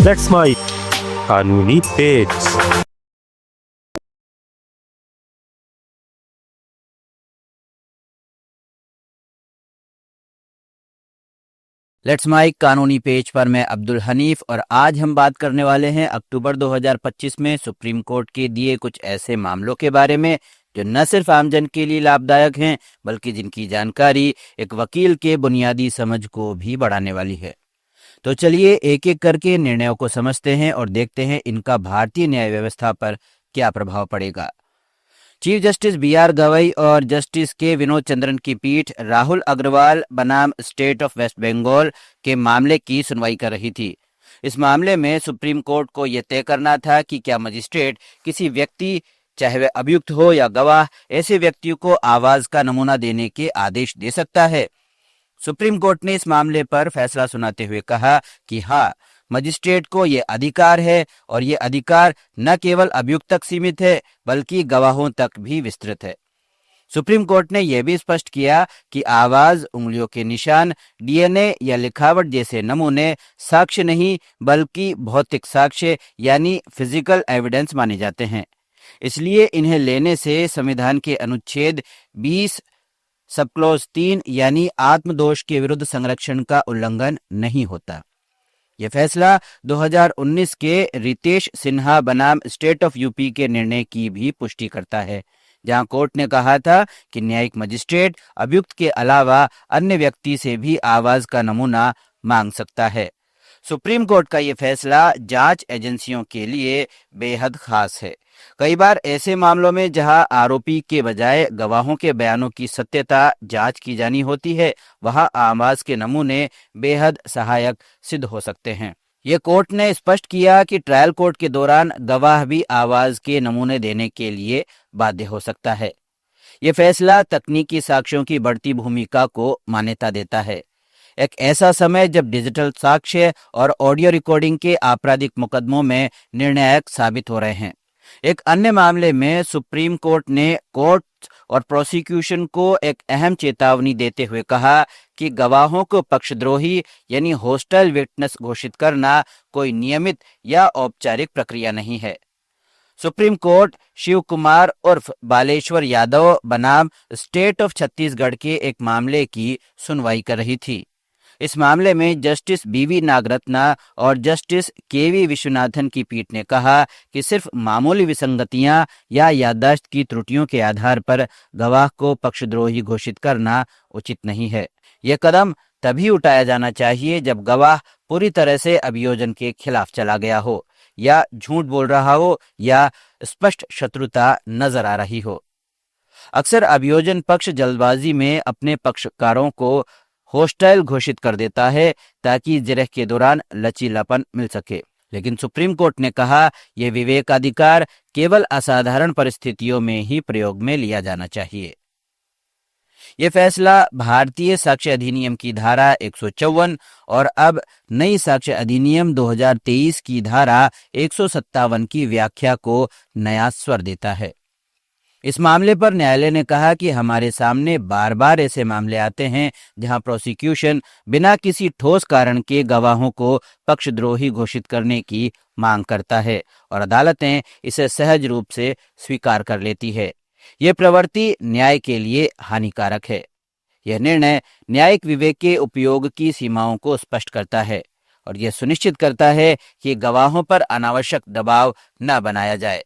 That's my कानूनी page. Let's mic कानूनी page पर मैं अब्दुल हनीफ और आज हम बात करने वाले हैं अक्टूबर 2025 में सुप्रीम कोर्ट के दिए कुछ ऐसे मामलों के बारे में जो न सिर्फ आमजन के लिए लाभदायक हैं बल्कि जिनकी जानकारी एक वकील के बुनियादी समझ को भी बढ़ाने वाली है। तो चलिए एक एक करके निर्णयों को समझते हैं और देखते हैं इनका भारतीय न्याय व्यवस्था पर क्या प्रभाव पड़ेगा। Chief justice B R. गवई और जस्टिस के विनोद चंद्रन की पीठ राहुल अग्रवाल बनाम स्टेट ऑफ वेस्ट बंगाल के मामले की सुनवाई कर रही थी। इस मामले में सुप्रीम कोर्ट को यह तय करना था कि क्या मजिस्ट्रेट किसी व्यक्ति, चाहे वह अभियुक्त हो या गवाह, ऐसे व्यक्तियों को आवाज का नमूना देने के आदेश दे सकता है। सुप्रीम कोर्ट ने इस मामले पर फैसला सुनाते हुए कहा कि हाँ, मजिस्ट्रेट को ये अधिकार है और ये अधिकार न केवल अभियुक्त तक सीमित है बल्कि गवाहों तक भी विस्तृत है। सुप्रीम कोर्ट ने यह भी स्पष्ट किया कि आवाज, उंगलियों के निशान, डीएनए या लिखावट जैसे नमूने साक्ष्य नहीं बल्कि भौतिक साक्ष्य यानी फिजिकल एविडेंस माने जाते हैं। इसलिए इन्हें लेने से संविधान के अनुच्छेद 20 सब क्लॉज 3 यानी आत्मदोष के विरुद्ध संरक्षण का उल्लंघन नहीं होता। यह फैसला 2019 के रितेश सिन्हा बनाम स्टेट ऑफ यूपी के निर्णय की भी पुष्टि करता है, जहां कोर्ट ने कहा था कि न्यायिक मजिस्ट्रेट अभियुक्त के अलावा अन्य व्यक्ति से भी आवाज का नमूना मांग सकता है। सुप्रीम कोर्ट का यह फैसला जांच एजेंसियों के लिए बेहद खास है। कई बार ऐसे मामलों में जहां आरोपी के बजाय गवाहों के बयानों की सत्यता जांच की जानी होती है, वहां आवाज के नमूने बेहद सहायक सिद्ध हो सकते हैं। ये कोर्ट ने स्पष्ट किया कि ट्रायल कोर्ट के दौरान गवाह भी आवाज के नमूने देने के लिए बाध्य हो सकता है। यह फैसला तकनीकी साक्ष्यों की बढ़ती भूमिका को मान्यता देता है, एक ऐसा समय जब डिजिटल साक्ष्य और ऑडियो रिकॉर्डिंग के आपराधिक मुकदमों में निर्णायक साबित हो रहे हैं। एक अन्य मामले में सुप्रीम कोर्ट ने कोर्ट और प्रोसिक्यूशन को एक अहम चेतावनी देते हुए कहा कि गवाहों को पक्षद्रोही यानी होस्टाइल विटनेस घोषित करना कोई नियमित या औपचारिक प्रक्रिया नहीं है। सुप्रीम कोर्ट शिव कुमार उर्फ बालेश्वर यादव बनाम स्टेट ऑफ छत्तीसगढ़ के एक मामले की सुनवाई कर रही थी। इस मामले में जस्टिस बी.वी. नागरत्ना और जस्टिस के.वी. विश्वनाथन की पीठ ने कहा कि सिर्फ मामूली विसंगतियां या याददाश्त की त्रुटियों के आधार पर गवाह को पक्षद्रोही घोषित करना उचित नहीं है। यह कदम तभी उठाया जाना चाहिए जब गवाह पूरी तरह से अभियोजन के खिलाफ चला गया हो या झूठ बोल रहा हो या स्पष्ट शत्रुता नजर आ रही हो। अक्सर अभियोजन पक्ष जल्दबाजी में अपने पक्षकारों को होस्टाइल घोषित कर देता है ताकि जिरह के दौरान लचीलापन मिल सके, लेकिन सुप्रीम कोर्ट ने कहा यह विवेकाधिकार केवल असाधारण परिस्थितियों में ही प्रयोग में लिया जाना चाहिए। यह फैसला भारतीय साक्ष्य अधिनियम की धारा 154 और अब नई साक्ष्य अधिनियम 2023 की धारा 157 की व्याख्या को नया स्वर देता है। इस मामले पर न्यायालय ने कहा कि हमारे सामने बार बार ऐसे मामले आते हैं जहां प्रोसिक्यूशन बिना किसी ठोस कारण के गवाहों को पक्षद्रोही घोषित करने की मांग करता है और अदालतें इसे सहज रूप से स्वीकार कर लेती है। यह प्रवृत्ति न्याय के लिए हानिकारक है। यह निर्णय न्यायिक विवेक के उपयोग की सीमाओं को स्पष्ट करता है और यह सुनिश्चित करता है कि गवाहों पर अनावश्यक दबाव न बनाया जाए।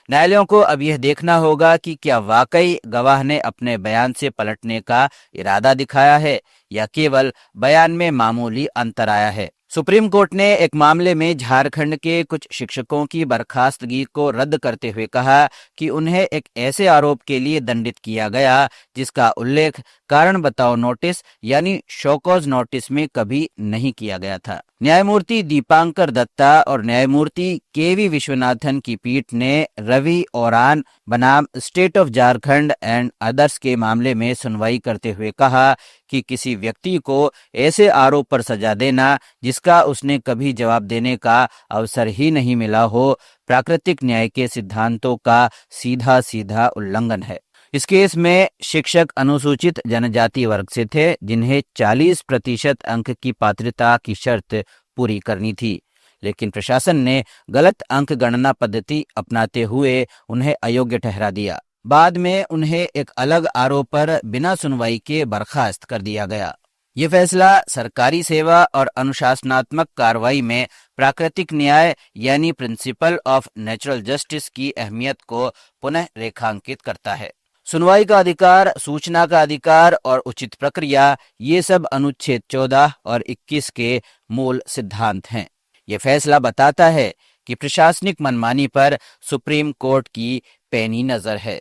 न्यायालयों को अब यह देखना होगा कि क्या वाकई गवाह ने अपने बयान से पलटने का इरादा दिखाया है या केवल बयान में मामूली अंतर आया है। सुप्रीम कोर्ट ने एक मामले में झारखंड के कुछ शिक्षकों की बर्खास्तगी को रद्द करते हुए कहा कि उन्हें एक ऐसे आरोप के लिए दंडित किया गया जिसका उल्लेख कारण बताओ नोटिस यानी शो कॉज नोटिस में कभी नहीं किया गया था। न्यायमूर्ति दीपांकर दत्ता और न्यायमूर्ति के.वी. विश्वनाथन की पीठ ने रवि ओरान बनाम state of Jharkhand and others के मामले में सुनवाई करते हुए कहा कि किसी व्यक्ति को ऐसे आरोप पर सजा देना जिसका उसने कभी जवाब देने का अवसर ही नहीं मिला हो, प्राकृतिक न्याय के सिद्धांतों का सीधा सीधा उल्लंघन है। इस केस में शिक्षक अनुसूचित जनजाति वर्ग से थे जिन्हें 40% अंक की पात्रता की शर्त पूरी करनी थी, लेकिन प्रशासन ने गलत अंक गणना पद्धति अपनाते हुए उन्हें अयोग्य ठहरा दिया। बाद में उन्हें एक अलग आरोप पर बिना सुनवाई के बर्खास्त कर दिया गया। ये फैसला सरकारी सेवा और अनुशासनात्मक कार्रवाई में प्राकृतिक न्याय यानी प्रिंसिपल ऑफ नेचुरल जस्टिस की अहमियत को पुनः रेखांकित करता है। सुनवाई का अधिकार, सूचना का अधिकार और उचित प्रक्रिया, ये सब अनुच्छेद 14 और 21 के मूल सिद्धांत हैं। ये फैसला बताता है कि प्रशासनिक मनमानी पर सुप्रीम कोर्ट की पैनी नजर है।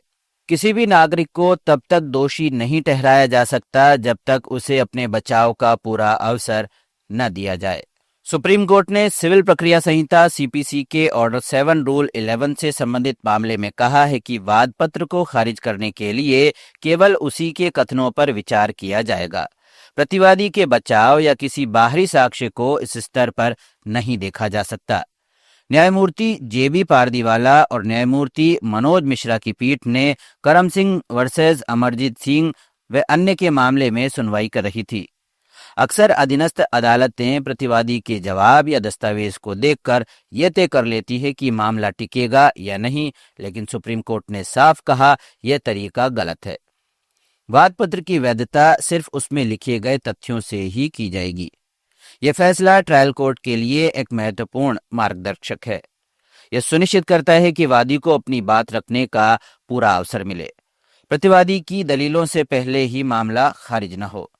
किसी भी नागरिक को तब तक दोषी नहीं ठहराया जा सकता जब तक उसे अपने बचाव का पूरा अवसर न दिया जाए। सुप्रीम कोर्ट ने सिविल प्रक्रिया संहिता सीपीसी के ऑर्डर 7 रूल 11 से संबंधित मामले में कहा है कि वाद पत्र को खारिज करने के लिए केवल उसी के कथनों पर विचार किया जाएगा। प्रतिवादी के बचाव या किसी बाहरी साक्ष्य को इस स्तर पर नहीं देखा जा सकता। न्यायमूर्ति जेबी पारदीवाला और न्यायमूर्ति मनोज मिश्रा की पीठ ने करम सिंह वर्सेस अमरजीत सिंह व अन्य के मामले में सुनवाई कर रही थी। अक्सर अधीनस्थ अदालतें प्रतिवादी के जवाब या दस्तावेज को देखकर यह तय कर लेती है कि मामला टिकेगा या नहीं, लेकिन सुप्रीम कोर्ट ने साफ कहा यह तरीका गलत है। वाद पत्र की वैधता सिर्फ उसमें लिखे गए तथ्यों से ही की जाएगी। यह फैसला ट्रायल कोर्ट के लिए एक महत्वपूर्ण मार्गदर्शक है। यह सुनिश्चित करता है कि वादी को अपनी बात रखने का पूरा अवसर मिले, प्रतिवादी की दलीलों से पहले ही मामला खारिज न हो।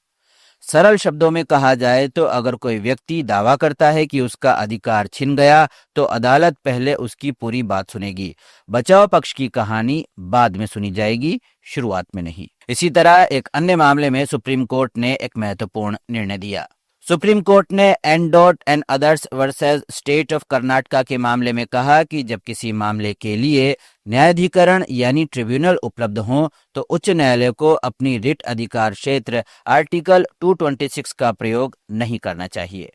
सरल शब्दों में कहा जाए तो अगर कोई व्यक्ति दावा करता है कि उसका अधिकार छिन गया तो अदालत पहले उसकी पूरी बात सुनेगी। बचाव पक्ष की कहानी बाद में सुनी जाएगी, शुरुआत में नहीं। इसी तरह एक अन्य मामले में सुप्रीम कोर्ट ने एक महत्वपूर्ण निर्णय दिया। सुप्रीम कोर्ट ने N and others versus state of Karnataka के मामले में कहा कि जब किसी मामले के लिए न्यायाधिकरण यानी ट्रिब्यूनल उपलब्ध हो तो उच्च न्यायालय को अपनी रिट अधिकार क्षेत्र आर्टिकल 226 का प्रयोग नहीं करना चाहिए।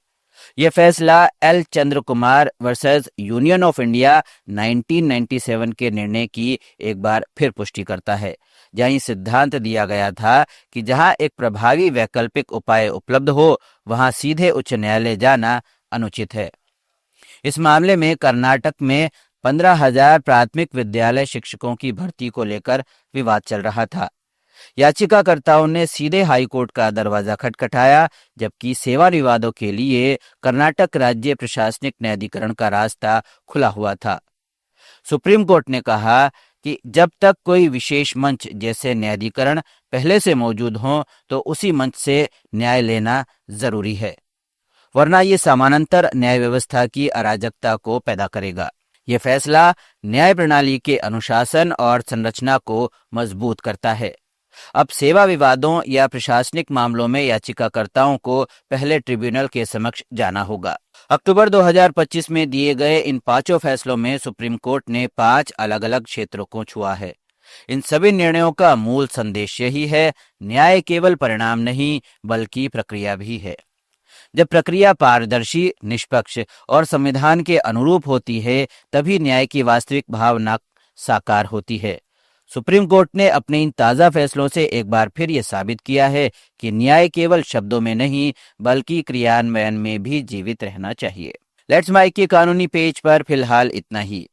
यह फैसला L Chandra Kumar versus union of India 1997 के निर्णय की एक बार फिर पुष्टि करता है, जहां सिद्धांत दिया गया था कि जहां एक प्रभावी वैकल्पिक उपाय उपलब्ध हो वहां सीधे उच्च न्यायालय जाना अनुचित है। इस मामले में कर्नाटक में 15,000 प्राथमिक विद्यालय शिक्षकों की भर्ती को लेकर विवाद चल रहा था। याचिकाकर्ताओं ने सीधे हाईकोर्ट का दरवाजा खटखटाया, जबकि सेवा विवादों के लिए कर्नाटक राज्य प्रशासनिक न्यायाधिकरण का रास्ता खुला हुआ था। सुप्रीम कोर्ट ने कहा कि जब तक कोई विशेष मंच जैसे न्यायाधिकरण पहले से मौजूद हो तो उसी मंच से न्याय लेना जरूरी है, वरना ये समानांतर न्याय व्यवस्था की अराजकता को पैदा करेगा। यह फैसला न्याय प्रणाली के अनुशासन और संरचना को मजबूत करता है। अब सेवा विवादों या प्रशासनिक मामलों में याचिकाकर्ताओं को पहले ट्रिब्यूनल के समक्ष जाना होगा। अक्टूबर 2025 में दिए गए इन 5 फैसलों में सुप्रीम कोर्ट ने 5 अलग अलग क्षेत्रों को छुआ है। इन सभी निर्णयों का मूल संदेश यही है, न्याय केवल परिणाम नहीं बल्कि प्रक्रिया भी है। जब प्रक्रिया पारदर्शी, निष्पक्ष और संविधान के अनुरूप होती है तभी न्याय की वास्तविक भावना साकार होती है। सुप्रीम कोर्ट ने अपने इन ताज़ा फैसलों से एक बार फिर ये साबित किया है कि न्याय केवल शब्दों में नहीं बल्कि क्रियान्वयन में भी जीवित रहना चाहिए। लेट्स माइक के कानूनी पेज पर फिलहाल इतना ही।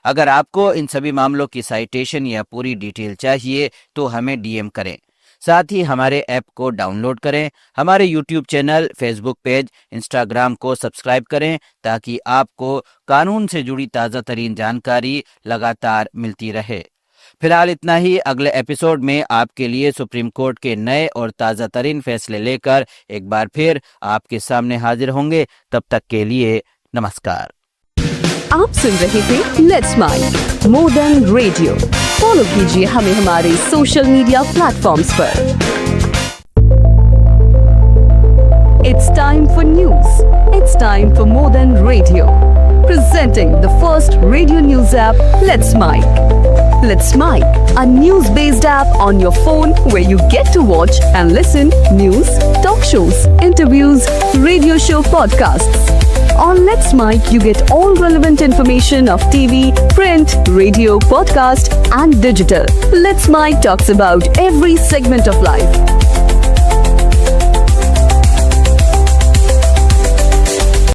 अगर आपको इन सभी मामलों की साइटेशन या पूरी डिटेल चाहिए तो हमें डीएम करें। साथ ही हमारे ऐप को डाउनलोड करें, हमारे YouTube channel, Facebook page, Instagram को सब्सक्राइब करें ताकि आपको कानून से जुड़ी ताज़ा तरीन जानकारी लगातार मिलती रहे। फिलहाल इतना ही। अगले एपिसोड में आपके लिए सुप्रीम कोर्ट के नए और ताज़ा तरीन फैसले लेकर एक बार फिर आपके सामने हाजिर होंगे। तब तक के लिए नमस्कार। आप सुन रहे थे let's mic more than radio. Follow कीजिए हमें हमारे सोशल मीडिया प्लेटफॉर्म्स पर। It's time for news. It's time for more than radio. Presenting the first radio news app, Let's Mic. Let's Mic, a news-based app on your phone where you get to watch and listen news, talk shows, interviews, radio show podcasts. On Let's Mic, you get all relevant information of TV, print, radio, podcast, and digital. Let's Mic talks about every segment of life.